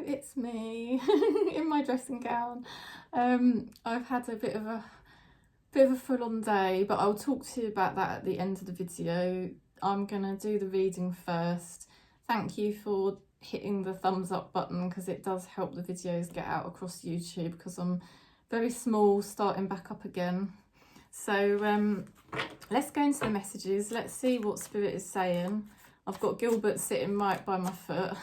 it's me in my dressing gown. I've had a bit of a full-on day, but I'll talk to you about that at the end of the video. I'm gonna do the reading first. Thank you for hitting the thumbs up button, because it does help the videos get out across YouTube, because I'm very small, starting back up again. So let's go into the messages. Let's see what Spirit is saying. I've got Gilbert sitting right by my foot.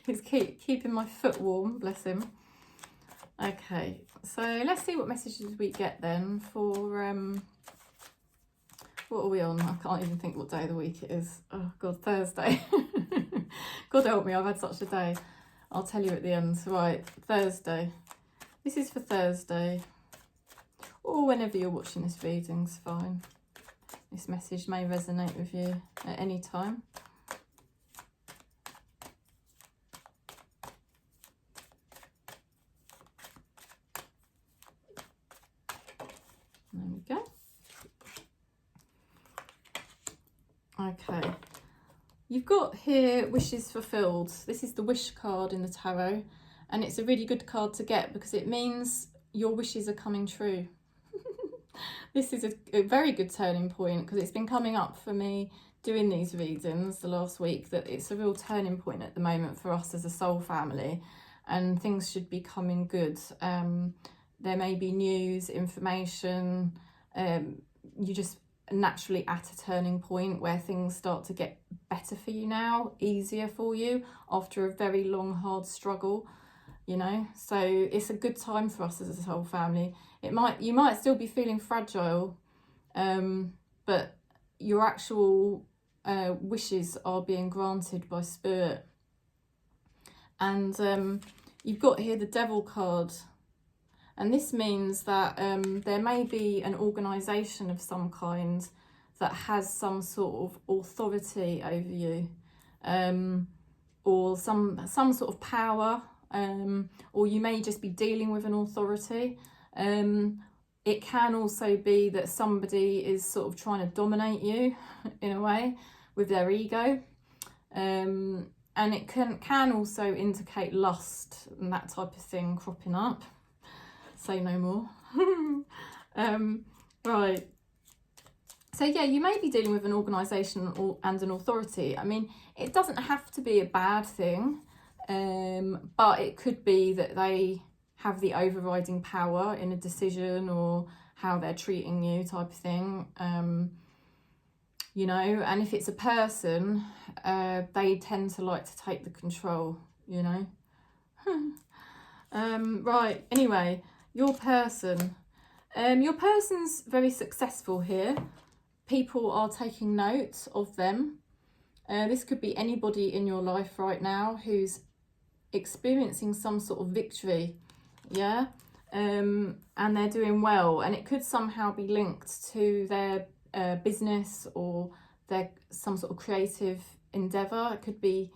He's keeping my foot warm, bless him. Okay, so let's see what messages we get then for, what are we on? I can't even think what day of the week it is. Oh God, Thursday. God help me, I've had such a day. I'll tell you at the end. Right, Thursday. This is for Thursday. Or whenever you're watching this reading's fine. This message may resonate with you at any time. There we go. Okay. You've got here wishes fulfilled. This is the wish card in the tarot, and it's a really good card to get because it means your wishes are coming true. This is a very good turning point, because it's been coming up for me doing these readings the last week that it's a real turning point at the moment for us as a soul family, and things should be coming good. There may be news, information, you just naturally at a turning point where things start to get better for you now, easier for you after a very long, hard struggle. You know, so it's a good time for us as a soul family. You might still be feeling fragile, but your actual wishes are being granted by Spirit. And you've got here the Devil card, and this means that there may be an organisation of some kind that has some sort of authority over you, or some sort of power. Or you may just be dealing with an authority. It can also be that somebody is sort of trying to dominate you in a way with their ego. And it can also indicate lust and that type of thing cropping up. Say no more. Right. So yeah, you may be dealing with an organisation and an authority. I mean, it doesn't have to be a bad thing. But it could be that they have the overriding power in a decision or how they're treating you type of thing, you know, and if it's a person, they tend to like to take the control, you know. Right, anyway, your person's very successful here. People are taking note of them. This could be anybody in your life right now who's experiencing some sort of victory, yeah, and they're doing well, and it could somehow be linked to their business or their some sort of creative endeavor. It could be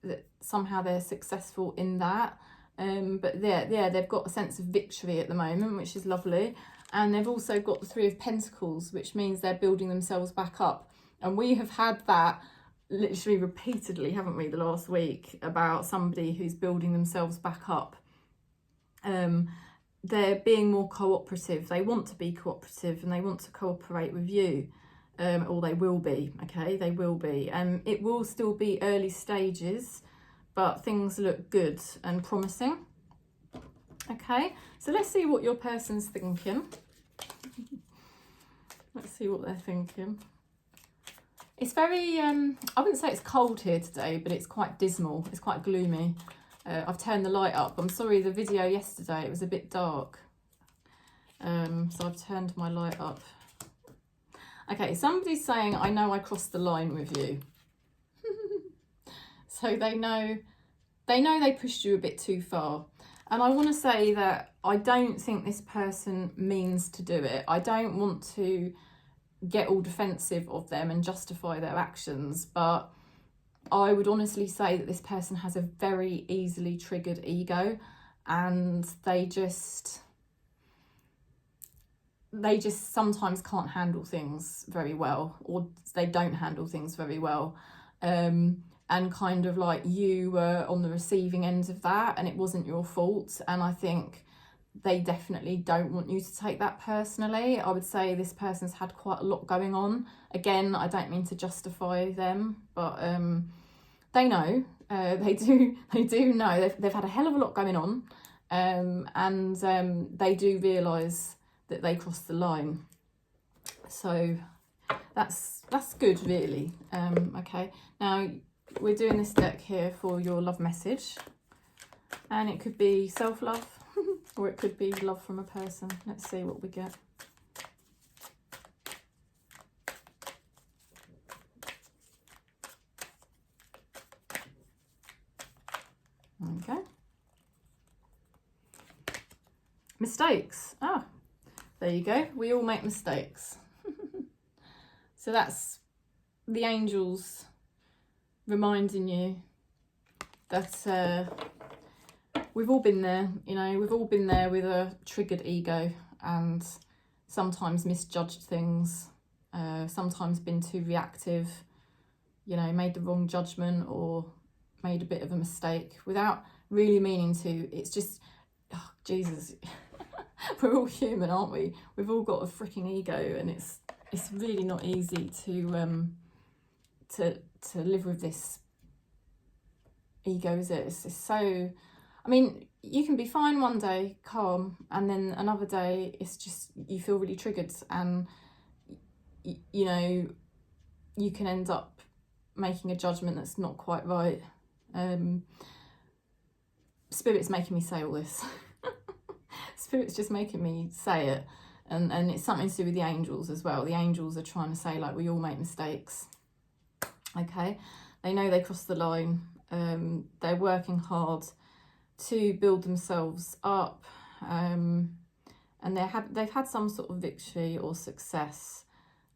that somehow they're successful in that, but they've got a sense of victory at the moment, which is lovely. And they've also got the Three of Pentacles, which means they're building themselves back up, and we have had that literally repeatedly, haven't we, the last week, about somebody who's building themselves back up. They're being more cooperative. They want to be cooperative and they want to cooperate with you, or they will be, okay, they will be. It will still be early stages, but things look good and promising. Okay, so let's see what your person's thinking. Let's see what they're thinking. It's very, I wouldn't say it's cold here today, but it's quite dismal. It's quite gloomy. I've turned the light up. I'm sorry, the video yesterday, it was a bit dark. So I've turned my light up. Okay, somebody's saying, I know I crossed the line with you. So they know they pushed you a bit too far. And I want to say that I don't think this person means to do it. I don't want to get all defensive of them and justify their actions, but I would honestly say that this person has a very easily triggered ego, and they just sometimes can't handle things very well, or they don't handle things very well, and and kind of like you were on the receiving end of that and it wasn't your fault. And I think they definitely don't want you to take that personally. I would say this person's had quite a lot going on. Again, I don't mean to justify them, but they know. They do know. They've had a hell of a lot going on, and they do realise that they crossed the line. So that's good, really. Okay, now we're doing this deck here for your love message, and it could be self-love or it could be love from a person. Let's see what we get. Okay. Mistakes. Ah, there you go. We all make mistakes. So that's the angels reminding you that we've all been there, you know, we've all been there with a triggered ego and sometimes misjudged things, sometimes been too reactive, you know, made the wrong judgment or made a bit of a mistake without really meaning to. It's just, oh, Jesus, we're all human, aren't we? We've all got a freaking ego, and it's really not easy to live with this ego, is it? It's so, I mean, you can be fine one day, calm, and then another day it's just you feel really triggered, and you know, you can end up making a judgment that's not quite right. Spirit's making me say all this. Spirit's just making me say it, and it's something to do with the angels as well. The angels are trying to say, like, we all make mistakes. Okay, they know they crossed the line. They're working hard to build themselves up, and they've had some sort of victory or success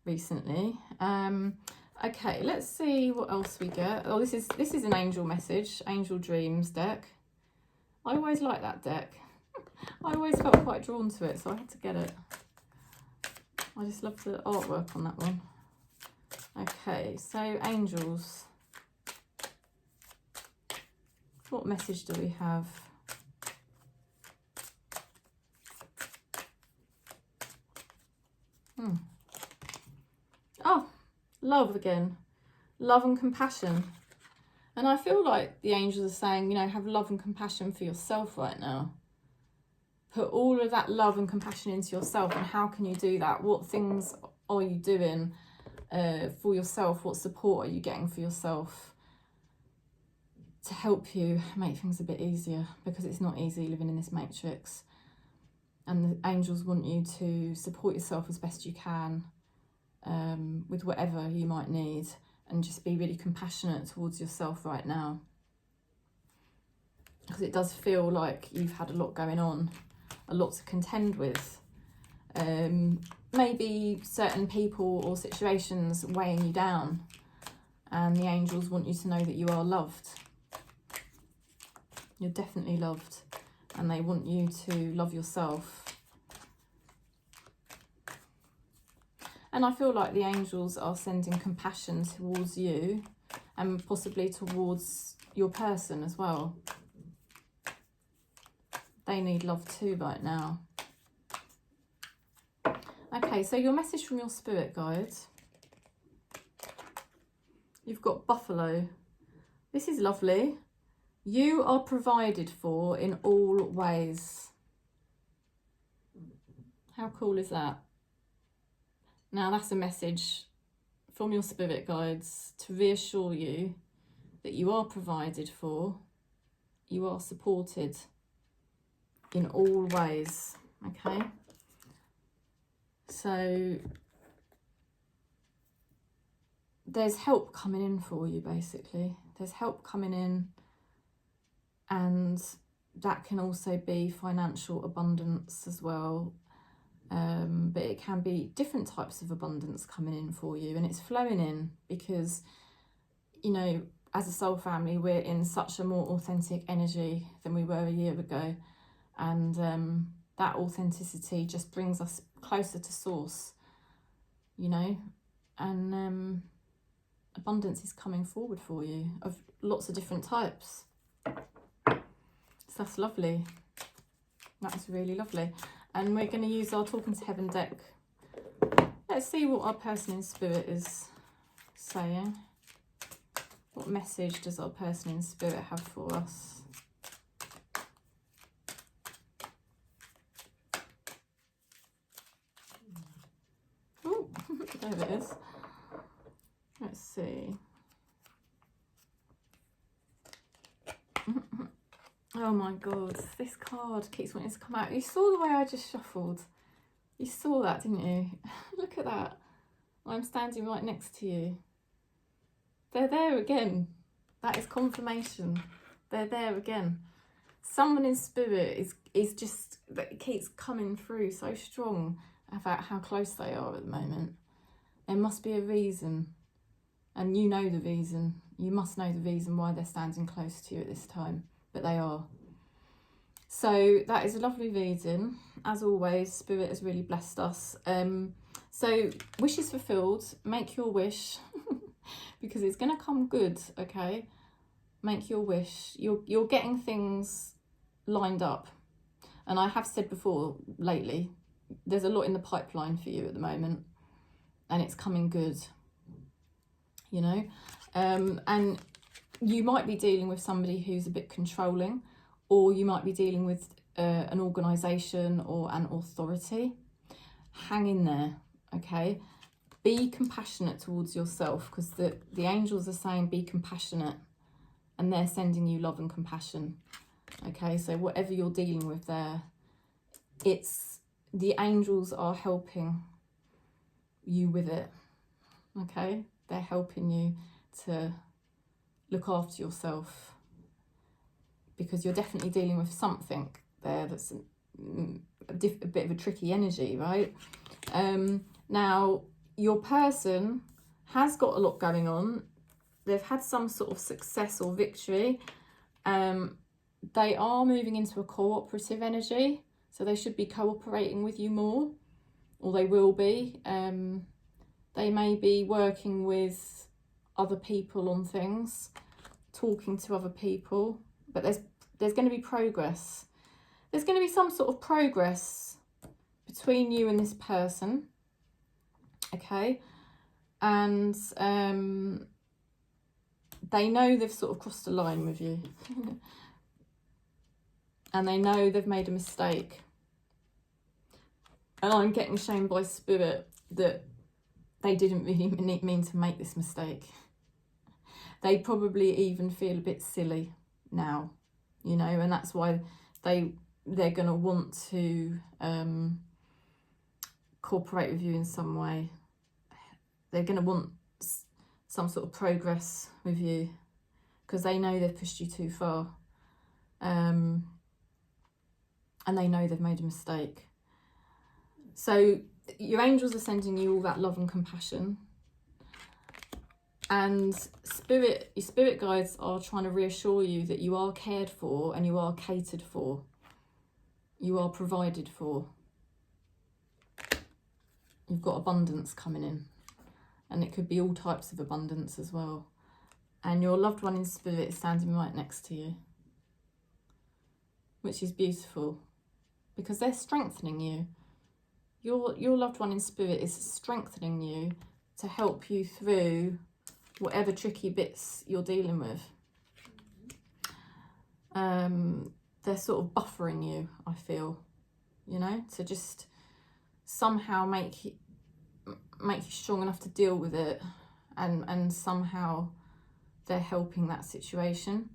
recently. Okay, let's see what else we get. Oh, this is an angel message, angel dreams deck. I always like that deck. I always felt quite drawn to it, so I had to get it. I just love the artwork on that one. Okay, so angels. What message do we have? Oh, love again. Love and compassion. And I feel like the angels are saying, you know, have love and compassion for yourself right now. Put all of that love and compassion into yourself. And how can you do that? What things are you doing for yourself? What support are you getting for yourself to help you make things a bit easier? Because it's not easy living in this matrix. And the angels want you to support yourself as best you can with whatever you might need, and just be really compassionate towards yourself right now. Because it does feel like you've had a lot going on, a lot to contend with. Maybe certain people or situations weighing you down, and the angels want you to know that you are loved. You're definitely loved, and they want you to love yourself. And I feel like the angels are sending compassion towards you, and possibly towards your person as well. They need love too right now. Okay, so your message from your spirit guides. You've got buffalo. This is lovely. You are provided for in all ways. How cool is that? Now that's a message from your spirit guides to reassure you that you are provided for, you are supported in all ways, okay? So there's help coming in for you, basically. There's help coming in, and that can also be financial abundance as well. But it can be different types of abundance coming in for you, and it's flowing in because, you know, as a soul family, we're in such a more authentic energy than we were a year ago, and that authenticity just brings us closer to source, you know, and abundance is coming forward for you of lots of different types. So that's lovely. That is really lovely. And we're going to use our Talking to Heaven deck. Let's see what our person in spirit is saying. What message does our person in spirit have for us? Oh, there it is. Let's see. Oh my God, this card keeps wanting to come out. You saw the way I just shuffled. You saw that, didn't you? Look at that. I'm standing right next to you. They're there again. That is confirmation. They're there again. Someone in spirit is just, that keeps coming through so strong about how close they are at the moment. There must be a reason. And you know the reason. You must know the reason why they're standing close to you at this time. But they are. So that is a lovely reading. As always, Spirit has really blessed us. So wishes fulfilled. Make your wish because it's going to come good. Okay, make your wish. You're getting things lined up, and I have said before lately, there's a lot in the pipeline for you at the moment, and it's coming good. You know, and you might be dealing with somebody who's a bit controlling, or you might be dealing with an organisation or an authority. Hang in there, okay? Be compassionate towards yourself, because the angels are saying be compassionate, and they're sending you love and compassion, okay? So whatever you're dealing with there, it's the angels are helping you with it, okay? They're helping you to look after yourself, because you're definitely dealing with something there that's a bit of a tricky energy, right? Now, your person has got a lot going on. They've had some sort of success or victory. They are moving into a cooperative energy, so they should be cooperating with you more, or they will be. They may be working with other people on things, talking to other people, but there's going to be progress. There's going to be some sort of progress between you and this person, okay? And they know they've sort of crossed a line with you. And they know they've made a mistake. And I'm getting shown by Spirit that they didn't really mean to make this mistake. They probably even feel a bit silly now, you know, and that's why they're going to want to cooperate with you in some way. They're going to want some sort of progress with you, because they know they've pushed you too far, and they know they've made a mistake. So your angels are sending you all that love and compassion. And your spirit guides are trying to reassure you that you are cared for and you are catered for. You are provided for. You've got abundance coming in. And it could be all types of abundance as well. And your loved one in spirit is standing right next to you, which is beautiful, because they're strengthening you. Your loved one in spirit is strengthening you to help you through whatever tricky bits you're dealing with. They're sort of buffering you, I feel, you know, to just somehow make you strong enough to deal with it, and somehow they're helping that situation.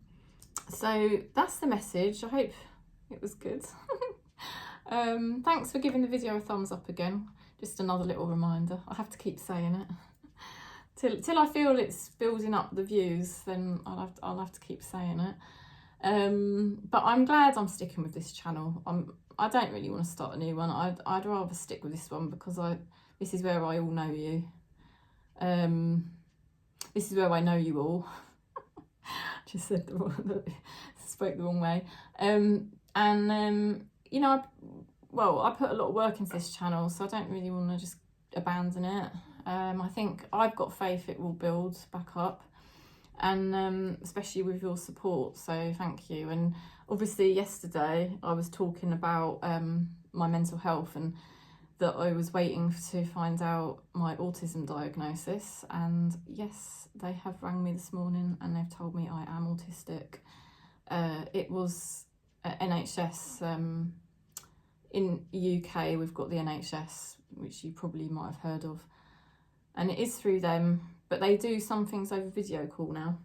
So that's the message. I hope it was good. Thanks for giving the video a thumbs up again. Just another little reminder. I have to keep saying it. Till I feel it's building up the views, then I'll have to keep saying it. But I'm glad I'm sticking with this channel. I don't really want to start a new one. I'd rather stick with this one, because this is where I all know you. This is where I know you all. Just said spoke the wrong way. You know, I put a lot of work into this channel, so I don't really want to just abandon it. I think I've got faith it will build back up, and especially with your support, so thank you. And obviously yesterday I was talking about my mental health and that I was waiting to find out my autism diagnosis, and yes, they have rang me this morning and they've told me I am autistic. It was NHS. In the UK we've got the NHS, which you probably might have heard of, and it is through them, but they do some things over video call now.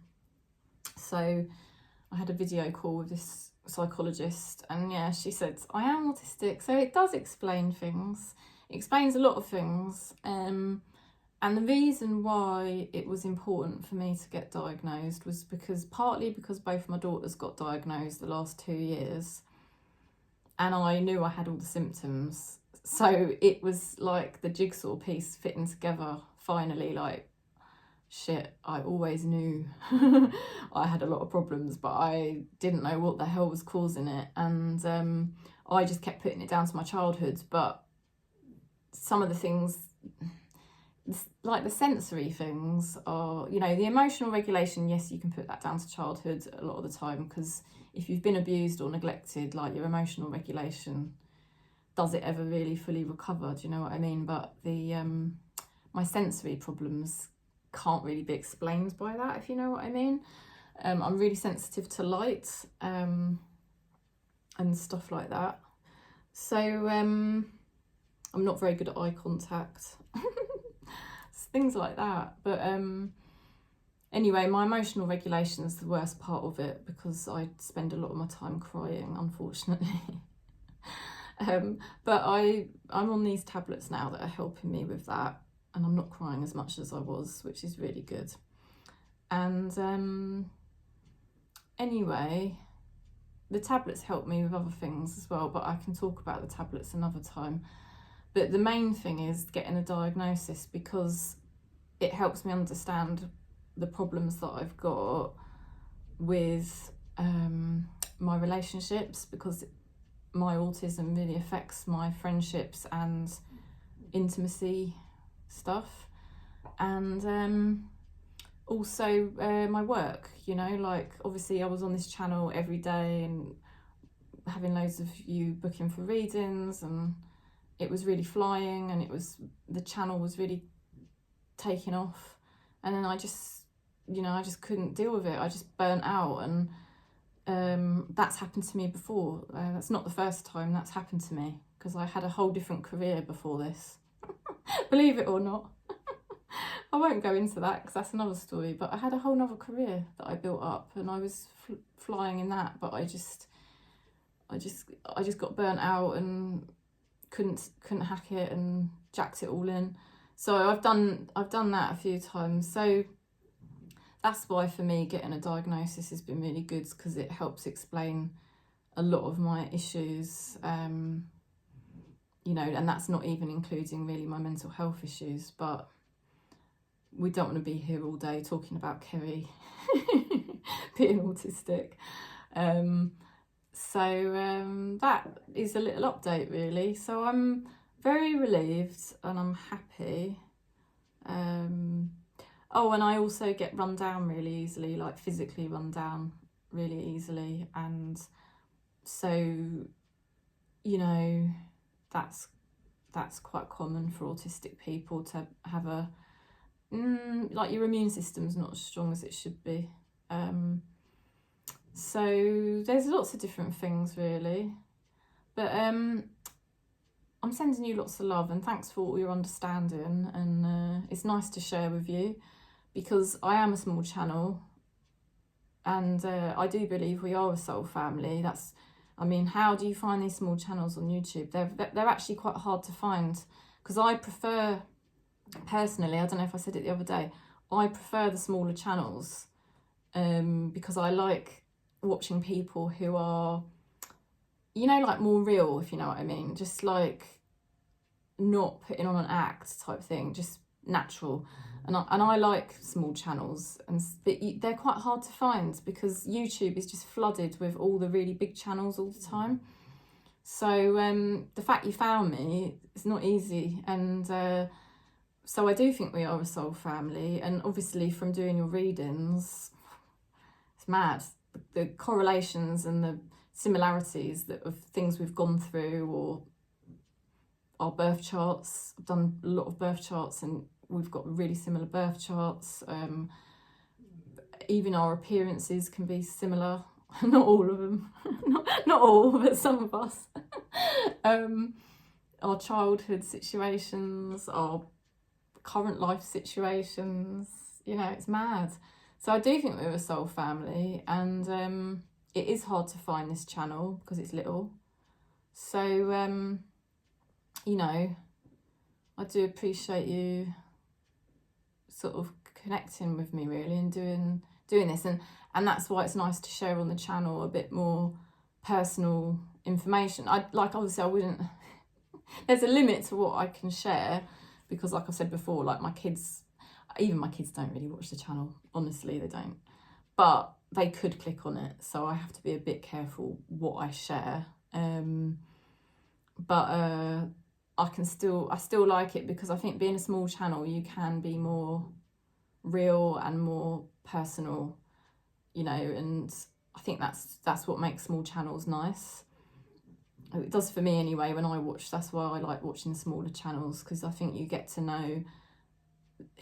So I had a video call with this psychologist, and yeah, she said I am autistic, so it does explain things. It explains a lot of things, and the reason why it was important for me to get diagnosed was partly because both my daughters got diagnosed the last 2 years, and I knew I had all the symptoms, so it was like the jigsaw piece fitting together finally. Like, shit, I always knew I had a lot of problems, but I didn't know what the hell was causing it, and I just kept putting it down to my childhood. But some of the things, like the sensory things, are, you know, the emotional regulation, yes, you can put that down to childhood a lot of the time, because if you've been abused or neglected, like, your emotional regulation, does it ever really fully recover? Do you know what I mean? But the my sensory problems can't really be explained by that, if you know what I mean. I'm really sensitive to light and stuff like that. So I'm not very good at eye contact. Things like that. But anyway, my emotional regulation is the worst part of it, because I spend a lot of my time crying, unfortunately. But I'm on these tablets now that are helping me with that, and I'm not crying as much as I was, which is really good. And anyway, the tablets help me with other things as well, but I can talk about the tablets another time. But the main thing is getting a diagnosis, because it helps me understand the problems that I've got with my relationships, because my autism really affects my friendships and intimacy stuff, and also my work, you know, like, obviously I was on this channel every day and having loads of you booking for readings, and it was really flying, and the channel was really taking off, and then I just couldn't deal with it. I just burnt out, and that's happened to me before. That's not the first time that's happened to me, because I had a whole different career before this. Believe it or not. I won't go into that because that's another story, but I had a whole nother career that I built up, and I was flying in that, but I just got burnt out and couldn't hack it and jacked it all in. So I've done that a few times. So that's why for me getting a diagnosis has been really good, because it helps explain a lot of my issues, you know, and that's not even including really my mental health issues. But we don't want to be here all day talking about Kerry being autistic. So that is a little update, really. So I'm very relieved and I'm happy. Oh, and I also get run down really easily, like physically run down really easily. And so, you know, that's quite common for autistic people, to have a, like, your immune system's not as strong as it should be. So there's lots of different things, really. But I'm sending you lots of love, and thanks for all your understanding, and it's nice to share with you, because I am a small channel, and I do believe we are a soul family. I mean, how do you find these small channels on YouTube? They're actually quite hard to find, because I prefer, personally, I don't know if I said it the other day, I prefer the smaller channels, because I like watching people who are, you know, like, more real, if you know what I mean, just like not putting on an act type thing, just natural. And I like small channels, but they're quite hard to find, because YouTube is just flooded with all the really big channels all the time. So the fact you found me is not easy, and So I do think we are a soul family, and obviously from doing your readings, it's mad. The correlations and the similarities that of things we've gone through, or our birth charts. I've done a lot of birth charts and we've got really similar birth charts. Even our appearances can be similar. Not all of them, not all, but some of us. Our childhood situations, our current life situations, you know, it's mad. So I do think we're a soul family, and it is hard to find this channel because it's little. So, you know, I do appreciate you sort of connecting with me really and doing this, and that's why it's nice to share on the channel a bit more personal information. Obviously I wouldn't there's a limit to what I can share, because like I said before, like even my kids don't really watch the channel, honestly they don't, but they could click on it, so I have to be a bit careful what I share. But I still like it, because I think being a small channel you can be more real and more personal, you know, and I think that's what makes small channels nice. It does for me anyway when I watch. That's why I like watching smaller channels, because I think you get to know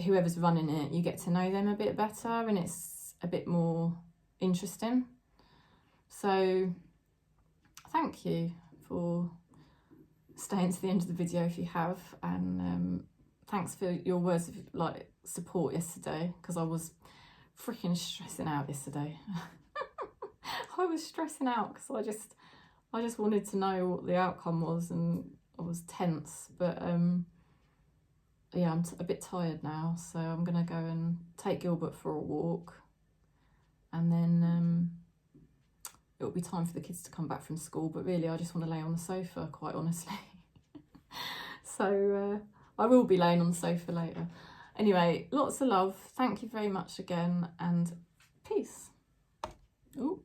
whoever's running it, you get to know them a bit better, and it's a bit more interesting. So thank you for staying to the end of the video if you have, and thanks for your words of like support yesterday, because I was freaking stressing out yesterday. I was stressing out because I just wanted to know what the outcome was, and I was tense. But yeah, I'm a bit tired now, so I'm gonna go and take Gilbert for a walk, and then it'll be time for the kids to come back from school. But really I just want to lay on the sofa, quite honestly. So I will be laying on the sofa later. Anyway, lots of love. Thank you very much again, and peace. Ooh.